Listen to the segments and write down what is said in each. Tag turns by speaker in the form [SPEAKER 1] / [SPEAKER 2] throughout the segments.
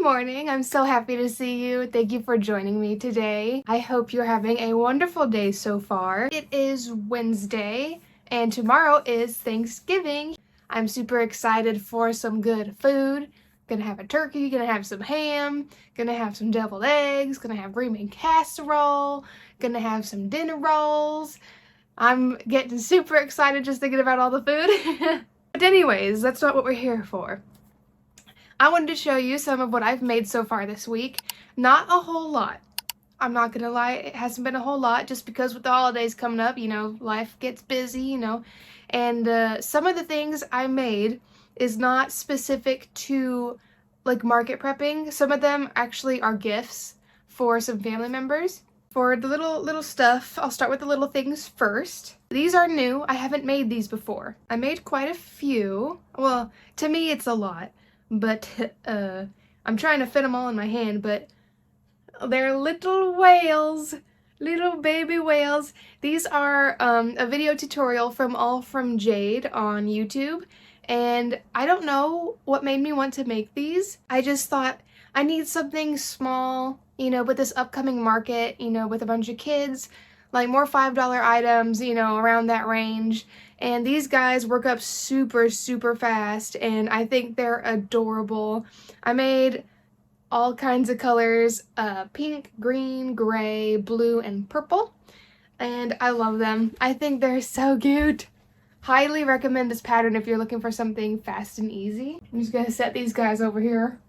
[SPEAKER 1] Good morning. I'm so happy to see you. Thank you for joining me today. I hope you're having a wonderful day so far. It is Wednesday and tomorrow is Thanksgiving. I'm super excited for some good food. Gonna have a turkey, gonna have some ham, gonna have some deviled eggs, gonna have green bean casserole, gonna have some dinner rolls. I'm getting super excited just thinking about all the food. But anyways, that's not what we're here for. I wanted to show you some of what I've made so far this week. Not a whole lot. I'm not gonna lie, it hasn't been a whole lot just because with the holidays coming up, you know, life gets busy, you know. And some of the things I made is not specific to like market prepping. Some of them actually are gifts for some family members. For the little stuff, I'll start with the little things first. These are new. I haven't made these before. I made quite a few. Well, to me it's a lot. But I'm trying to fit them all in my hand, but they're little whales, little baby whales. These are a video tutorial from All From Jade on YouTube, and I don't know what made me want to make these. I just thought I need something small, you know, with this upcoming market, you know, with a bunch of kids, like more $5 items, you know, around that range. And these guys work up super fast, and I think they're adorable. I made all kinds of colors, pink, green, gray, blue, and purple, and I love them. I think they're so cute. Highly recommend this pattern if you're looking for something fast and easy. I'm just gonna set these guys over here.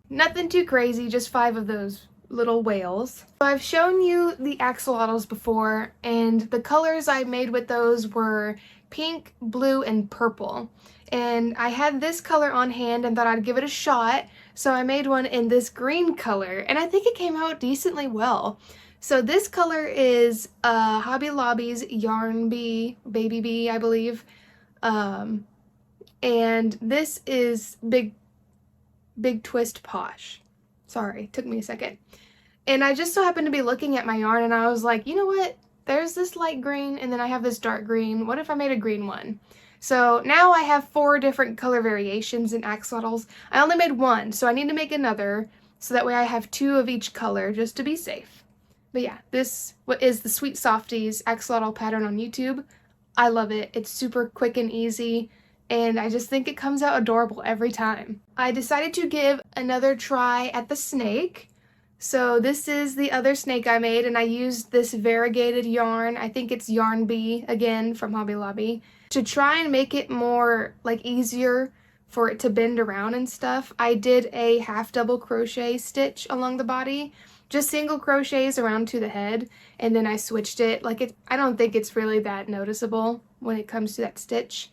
[SPEAKER 1] Nothing too crazy, just 5 of those little whales. So I've shown you the axolotls before, and the colors I made with those were pink, blue, and purple. And I had this color on hand and thought I'd give it a shot, so I made one in this green color, and I think it came out decently well. So this color is Hobby Lobby's Yarn Bee, Baby Bee, I believe. And this is Big Twist Posh. Sorry, took me a second. And I just so happened to be looking at my yarn and I was like, you know what? There's this light green and then I have this dark green. What if I made a green one? So now I have 4 different color variations in axolotls. I only made 1, so I need to make another so that way I have 2 of each color just to be safe. But yeah, this is the Sweet Softies axolotl pattern on YouTube. I love it. It's super quick and easy, and I just think it comes out adorable every time. I decided to give another try at the snake. So this is the other snake I made, and I used this variegated yarn. I think it's Yarn Bee, again, from Hobby Lobby, to try and make it more, like, easier for it to bend around and stuff. I did a half double crochet stitch along the body, just single crochets around to the head, and then I switched it. Like, I don't think it's really that noticeable when it comes to that stitch.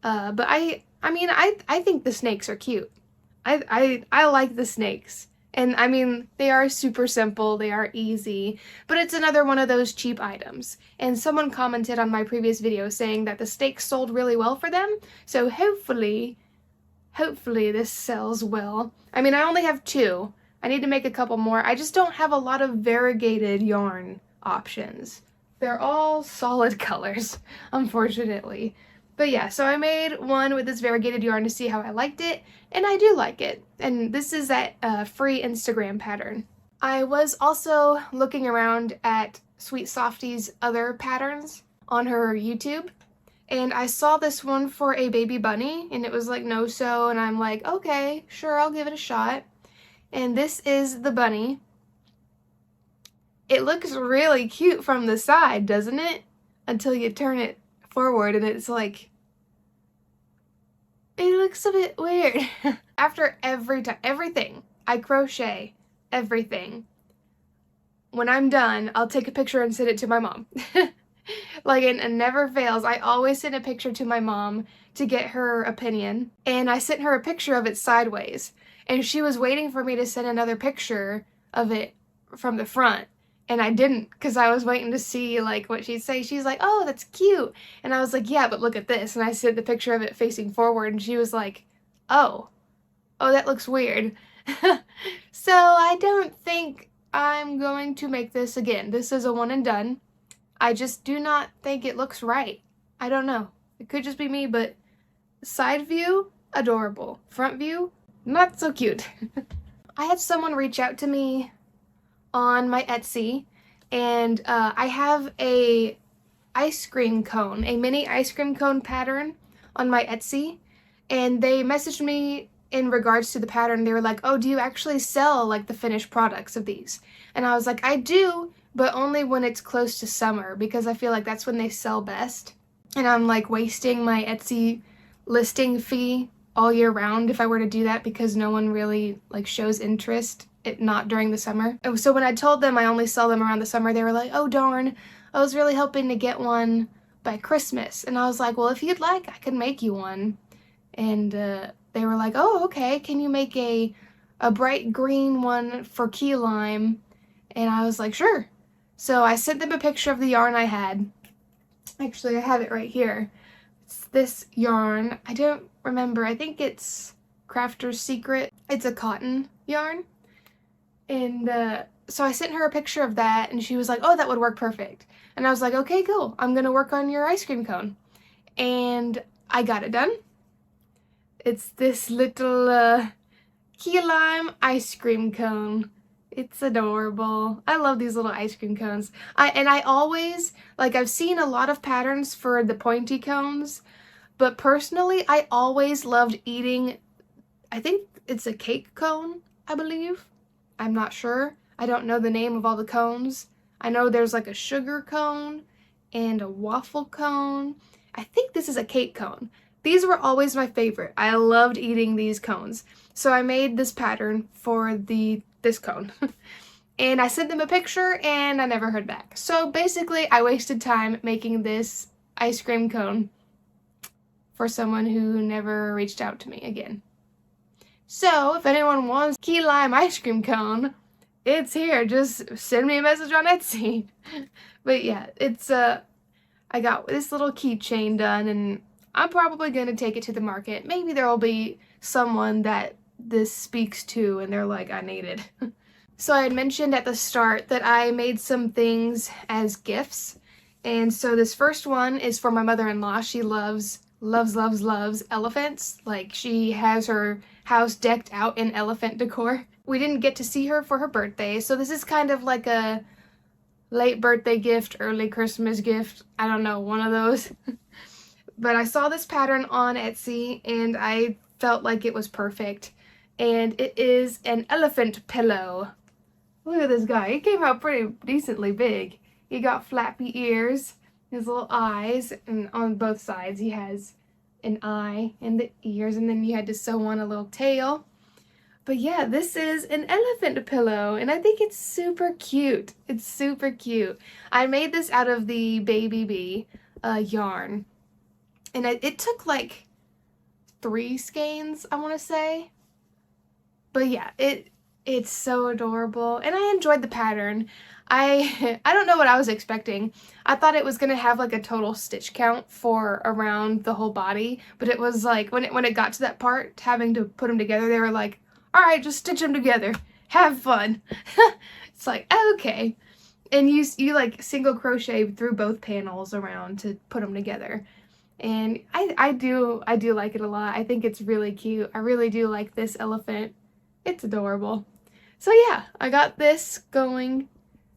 [SPEAKER 1] But I mean, I think the snakes are cute. I like the snakes. And I mean, they are super simple, they are easy, but it's another one of those cheap items. And someone commented on my previous video saying that the snakes sold really well for them, so hopefully this sells well. I mean, I only have 2. I need to make a couple more. I just don't have a lot of variegated yarn options. They're all solid colors, unfortunately. But yeah, so I made one with this variegated yarn to see how I liked it, and I do like it. And this is that free Instagram pattern. I was also looking around at Sweet Softy's other patterns on her YouTube, and I saw this one for a baby bunny, and it was like no-sew, and I'm like, okay, sure, I'll give it a shot. And this is the bunny. It looks really cute from the side, doesn't it? Until you turn it forward and it's like, it looks a bit weird. After everything I crochet, everything, when I'm done, I'll take a picture and send it to my mom. Like, it never fails. I always send a picture to my mom to get her opinion, and I sent her a picture of it sideways, and she was waiting for me to send another picture of it from the front. And I didn't, because I was waiting to see, like, what she'd say. She's like, oh, that's cute. And I was like, yeah, but look at this. And I sent the picture of it facing forward, and she was like, oh, that looks weird. So I don't think I'm going to make this again. This is a one and done. I just do not think it looks right. I don't know. It could just be me, but side view, adorable. Front view, not so cute. I had someone reach out to me on my Etsy, and I have a ice cream cone, a mini ice cream cone pattern on my Etsy, and they messaged me in regards to the pattern. They were like, oh, do you actually sell like the finished products of these? And I was like, I do, but only when it's close to summer, because I feel like that's when they sell best. And I'm like wasting my Etsy listing fee all year round if I were to do that, because no one really like shows interest, not during the summer. And so when I told them I only sell them around the summer, they were like, oh darn, I was really hoping to get one by Christmas. And I was like, well, if you'd like, I could make you one. And they were like, oh, okay, can you make a bright green one for key lime? And I was like, sure. So I sent them a picture of the yarn I had. Actually, I have it right here. It's this yarn. I don't remember. I think it's Crafter's Secret. It's a cotton yarn. And so I sent her a picture of that, and she was like, oh, that would work perfect. And I was like, okay, cool. I'm going to work on your ice cream cone. And I got it done. It's this little key lime ice cream cone. It's adorable. I love these little ice cream cones. I always, like, I've seen a lot of patterns for the pointy cones, but personally, I always loved eating, I think it's a cake cone, I believe. I'm not sure. I don't know the name of all the cones. I know there's like a sugar cone and a waffle cone. I think this is a cake cone. These were always my favorite. I loved eating these cones. So I made this pattern for this cone. And I sent them a picture and I never heard back. So basically I wasted time making this ice cream cone for someone who never reached out to me again. So if anyone wants key lime ice cream cone, it's here. Just send me a message on Etsy. But yeah, it's I got this little keychain done, and I'm probably gonna take it to the market. Maybe there will be someone that this speaks to and they're like, I need it. So I had mentioned at the start that I made some things as gifts. And so this first one is for my mother-in-law. She loves elephants. Like, she has her house decked out in elephant decor. We didn't get to see her for her birthday, so this is kind of like a late birthday gift, early Christmas gift. I don't know, one of those. But I saw this pattern on Etsy and I felt like it was perfect. And it is an elephant pillow. Look at this guy. He came out pretty decently big. He got flappy ears, his little eyes, and on both sides he has an eye and the ears, and then you had to sew on a little tail. But yeah, this is an elephant pillow, and I think it's super cute. It's super cute. I made this out of the Baby Bee yarn, and it took like 3 skeins, I want to say. But yeah, it's so adorable, and I enjoyed the pattern. I don't know what I was expecting. I thought it was gonna have like a total stitch count for around the whole body, but it was like when it got to that part, having to put them together, they were like, all right, just stitch them together, have fun. It's like, okay. And you like single crochet through both panels around to put them together. And I do like it a lot. I think it's really cute. I really do like this elephant. It's adorable. So yeah, I got this going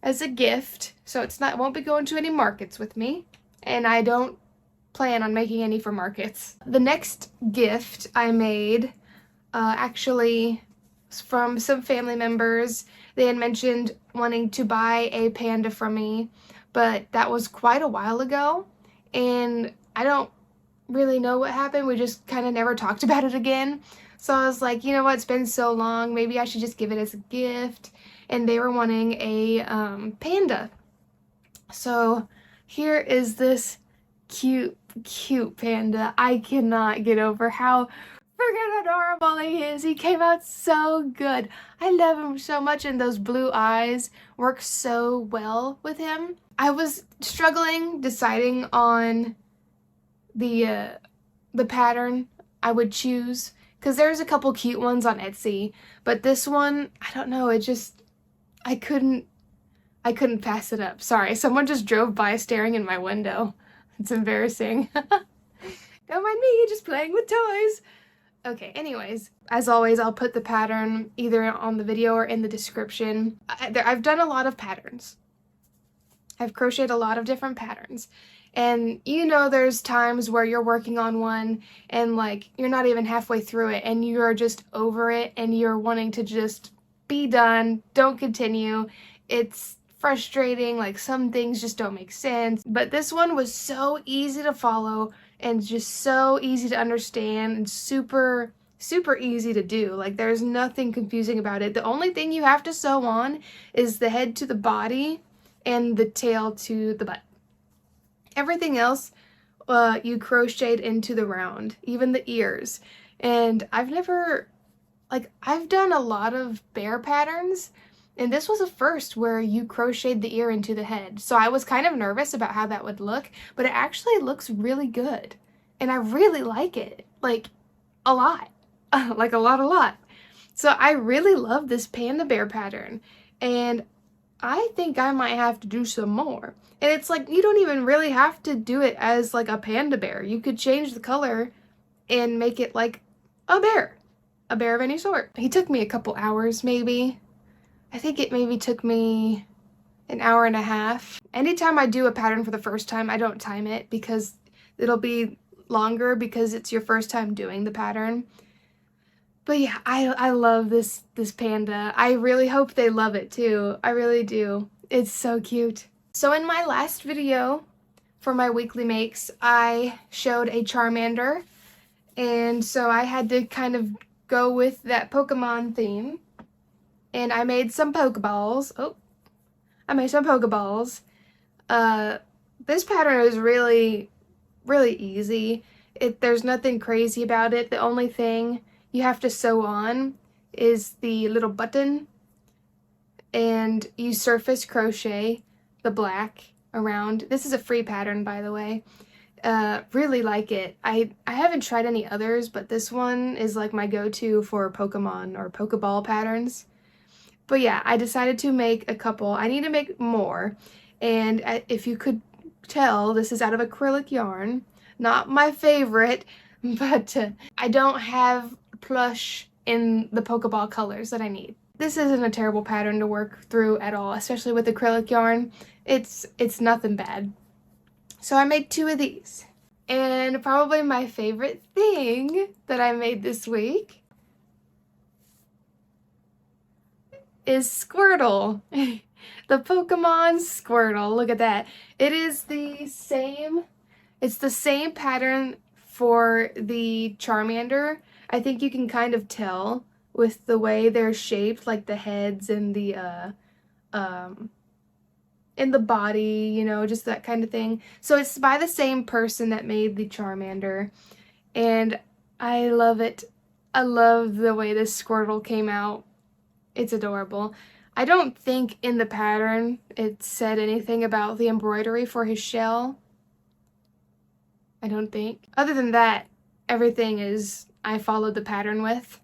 [SPEAKER 1] as a gift, so it won't be going to any markets with me, and I don't plan on making any for markets. The next gift I made actually was from some family members. They had mentioned wanting to buy a panda from me, but that was quite a while ago, and I don't really know what happened. We just kind of never talked about it again. So I was like, you know what, it's been so long, maybe I should just give it as a gift. And they were wanting a panda. So here is this cute panda. I cannot get over how freaking adorable he is. He came out so good. I love him so much, and those blue eyes work so well with him. I was struggling deciding on the pattern I would choose, because there's a couple cute ones on Etsy, but this one, I don't know, I couldn't pass it up. Sorry, someone just drove by staring in my window. It's embarrassing. Don't mind me, just playing with toys. Okay, anyways, as always, I'll put the pattern either on the video or in the description. I've done a lot of patterns. I've crocheted a lot of different patterns. And you know there's times where you're working on one and like you're not even halfway through it and you're just over it and you're wanting to just be done, don't continue. It's frustrating, like some things just don't make sense. But this one was so easy to follow and just so easy to understand and super easy to do. Like there's nothing confusing about it. The only thing you have to sew on is the head to the body and the tail to the butt. Everything else you crocheted into the round, even the ears. And I've done a lot of bear patterns, and this was a first where you crocheted the ear into the head. So I was kind of nervous about how that would look, but it actually looks really good. And I really like it, like a lot, like a lot. So I really love this panda bear pattern, and I think I might have to do some more. And it's like, you don't even really have to do it as like a panda bear. You could change the color and make it like a bear of any sort. He took me a couple hours maybe. I think it maybe took me an hour and a half. Anytime I do a pattern for the first time, I don't time it because it'll be longer because it's your first time doing the pattern. But yeah, I love this panda. I really hope they love it too. I really do. It's so cute. So in my last video for my weekly makes, I showed a Charmander. And so I had to kind of go with that Pokemon theme. And I made some Pokeballs. This pattern is really easy. There's nothing crazy about it. The only thing you have to sew on is the little button, and you surface crochet the black around. This is a free pattern, by the way. Really like it. I haven't tried any others, but this one is like my go-to for Pokemon or Pokeball patterns. But yeah, I decided to make a couple. I need to make more, and if you could tell, this is out of acrylic yarn. Not my favorite, but I don't have plush in the Pokeball colors that I need. This isn't a terrible pattern to work through at all, especially with acrylic yarn. It's nothing bad. So I made 2 of these. And probably my favorite thing that I made this week is Squirtle. The Pokemon Squirtle. Look at that. It is the same pattern for the Charmander. I think you can kind of tell with the way they're shaped, like the heads and the in the body, you know, just that kind of thing. So it's by the same person that made the Charmander, and I love it. I love the way this Squirtle came out. It's adorable. I don't think in the pattern it said anything about the embroidery for his shell. I don't think. Other than that, everything is I followed the pattern with.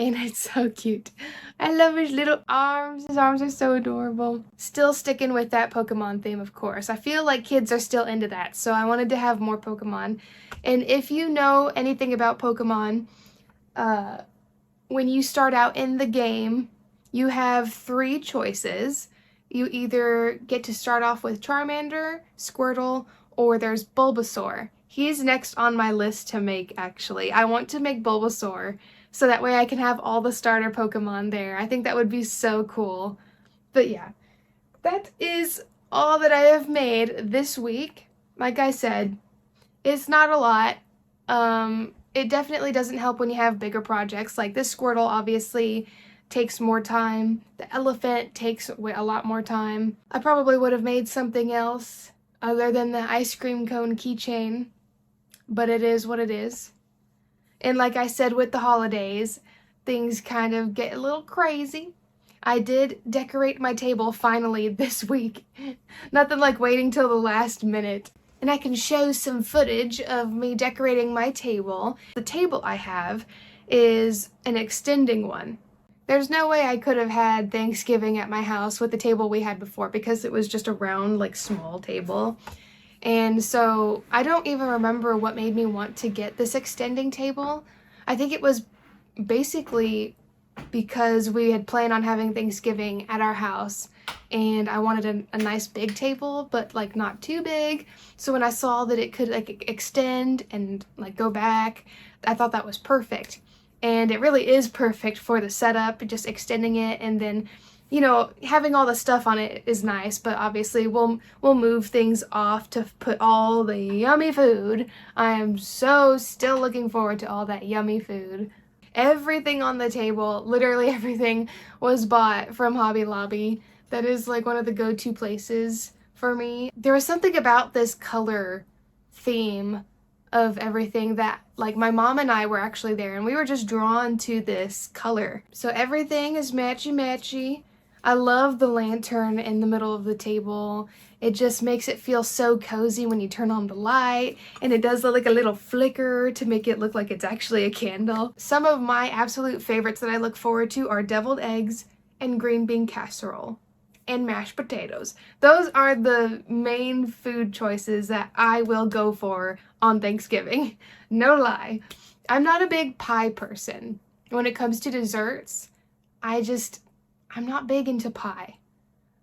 [SPEAKER 1] And it's so cute. I love his little arms. His arms are so adorable. Still sticking with that Pokemon theme, of course. I feel like kids are still into that, so I wanted to have more Pokemon. And if you know anything about Pokemon, when you start out in the game, you have 3 choices. You either get to start off with Charmander, Squirtle, or there's Bulbasaur. He's next on my list to make, actually. I want to make Bulbasaur, so that way I can have all the starter Pokemon there. I think that would be so cool. But yeah, that is all that I have made this week. Like I said, it's not a lot. It definitely doesn't help when you have bigger projects. Like this Squirtle obviously takes more time. The elephant takes a lot more time. I probably would have made something else other than the ice cream cone keychain, but it is what it is. And like I said with the holidays, things kind of get a little crazy. I did decorate my table finally this week. Nothing like waiting till the last minute. And I can show some footage of me decorating my table. The table I have is an extending one. There's no way I could have had Thanksgiving at my house with the table we had before because it was just a round, like, small table. And so I don't even remember what made me want to get this extending table. I think it was basically because we had planned on having Thanksgiving at our house, and I wanted a nice big table, but like not too big. So when I saw that it could like extend and like go back, I thought that was perfect. And it really is perfect for the setup, just extending it, and then, you know, having all the stuff on it is nice, but obviously we'll move things off to put all the yummy food. I am so still looking forward to all that yummy food. Everything on the table, literally everything, was bought from Hobby Lobby. That is like one of the go-to places for me. There was something about this color theme of everything that, like, my mom and I were actually there and we were just drawn to this color. So everything is matchy-matchy. I love the lantern in the middle of the table. It just makes it feel so cozy when you turn on the light, and it does like a little flicker to make it look like it's actually a candle. Some of my absolute favorites that I look forward to are deviled eggs and green bean casserole and mashed potatoes. Those are the main food choices that I will go for on Thanksgiving. No lie. I'm not a big pie person. When it comes to desserts, I'm not big into pie.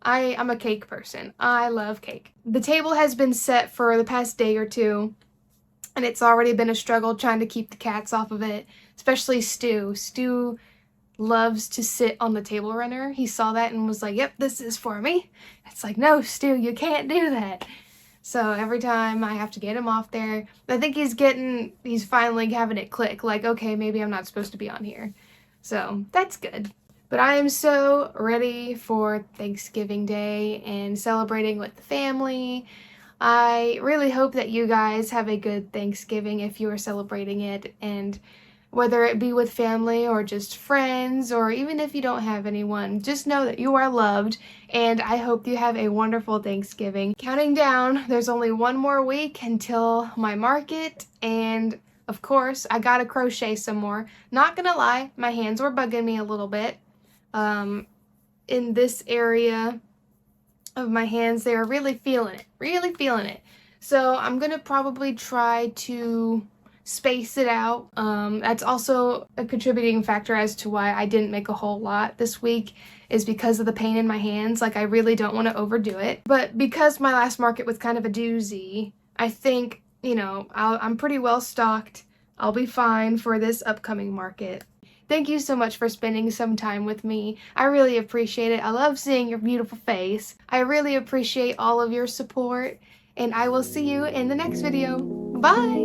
[SPEAKER 1] I'm a cake person. I love cake. The table has been set for the past day or two, and it's already been a struggle trying to keep the cats off of it, especially Stu. Stu loves to sit on the table runner. He saw that and was like, yep, this is for me. It's like, no, Stu, you can't do that. So every time I have to get him off there, I think he's finally having it click, like, okay, maybe I'm not supposed to be on here. So that's good. But I am so ready for Thanksgiving Day and celebrating with the family. I really hope that you guys have a good Thanksgiving if you are celebrating it, and whether it be with family or just friends, or even if you don't have anyone, just know that you are loved, and I hope you have a wonderful Thanksgiving. Counting down, there's only one more week until my market, and of course, I gotta crochet some more. Not gonna lie, my hands were bugging me a little bit. In this area of my hands, they are really feeling it. So I'm gonna probably try to space it out. That's also a contributing factor as to why I didn't make a whole lot this week, is because of the pain in my hands. Like, I really don't want to overdo it. But because my last market was kind of a doozy, I think, you know, I'm pretty well stocked. I'll be fine for this upcoming market. Thank you so much for spending some time with me. I really appreciate it. I love seeing your beautiful face. I really appreciate all of your support, and I will see you in the next video. Bye!